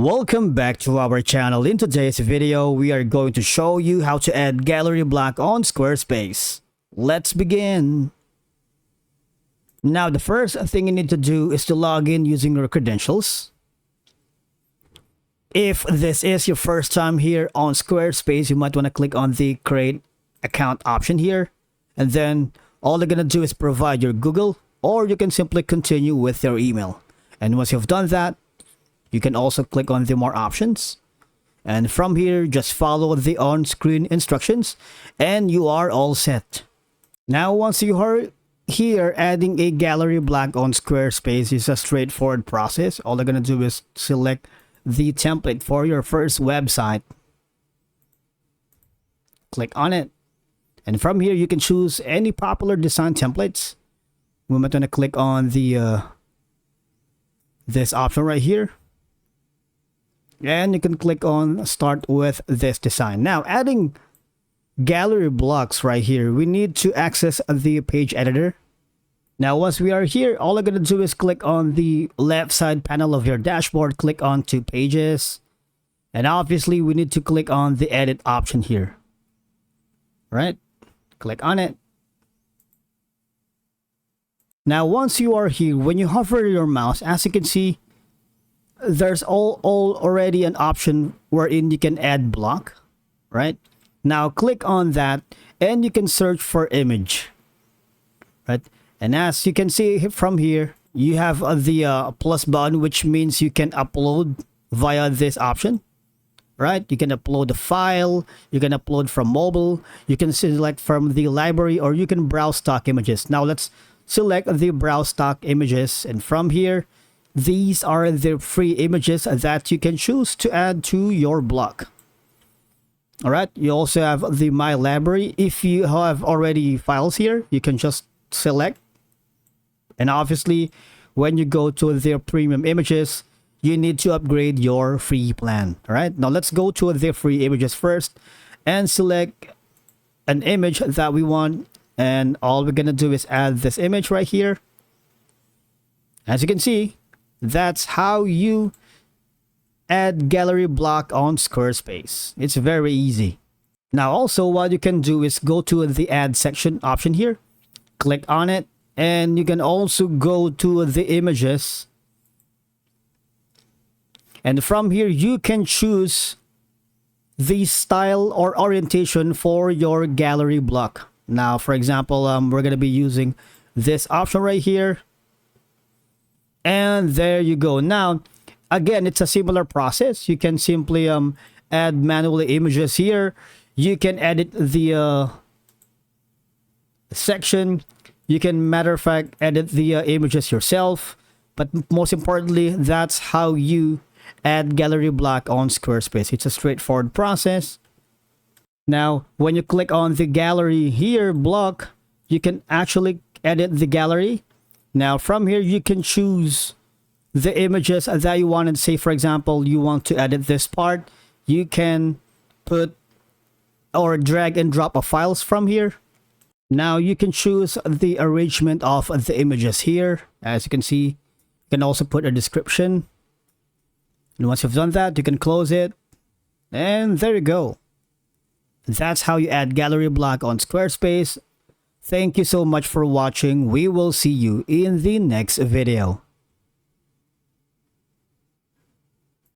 Welcome back to our channel. In today's video, we are going to show you how to add gallery block on Squarespace. Let's begin. Now, the first thing you need to do is to log in using your credentials. If this is your first time here on Squarespace, you might want to click on the create account option here. And then all you're going to do is provide your Google, or you can simply continue with your email. And once you've done that, you can also click on the more options. And from here, just follow the on-screen instructions and you are all set. Now, once you are here, adding a gallery block on Squarespace is a straightforward process. All you're going to do is select the template for your first website. Click on it. And from here, you can choose any popular design templates. We're going to click on the this option right here. And you can click on start with this design. Now, adding gallery blocks right here, we need to access the page editor. Now, once we are here, all I'm going to do is click on the left side panel of your dashboard, click on to pages. And obviously, we need to click on the edit option here. Right? Click on it. Now, once you are here, when you hover your mouse, as you can see, there's already an option wherein you can add block, right? Now click on that and you can search for image, right? And as you can see from here, you have the plus button, which means you can upload via this option, right? You can upload the file, you can upload from mobile, you can select from the library, or you can browse stock images. Now let's select the browse stock images, and from here, these are the free images that you can choose to add to your block. All right. You also have the My Library. If you have already files here, you can just select. And obviously, when you go to the premium images, you need to upgrade your free plan. All right. Now let's go to the free images first and select an image that we want. And all we're going to do is add this image right here. As you can see, that's how you add gallery block on Squarespace. It's very easy. Now also, what you can do is go to the add section option here, click on it, and you can also go to the images. And from here, you can choose the style or orientation for your gallery block. Now, for example, we're going to be using this option right here. And there you go. Now, again, it's a similar process. You can simply add manually images here. You can edit the section. You can, matter of fact, edit the images yourself. But most importantly, that's how you add gallery block on Squarespace. It's a straightforward process. Now, when you click on the gallery here block, you can actually edit the gallery. Now, from here, you can choose the images that you want. And say, for example, you want to edit this part. You can put or drag and drop files from here. Now, you can choose the arrangement of the images here. As you can see, you can also put a description. And once you've done that, you can close it. And there you go. That's how you add gallery block on Squarespace. Thank you so much for watching. We will see you in the next video.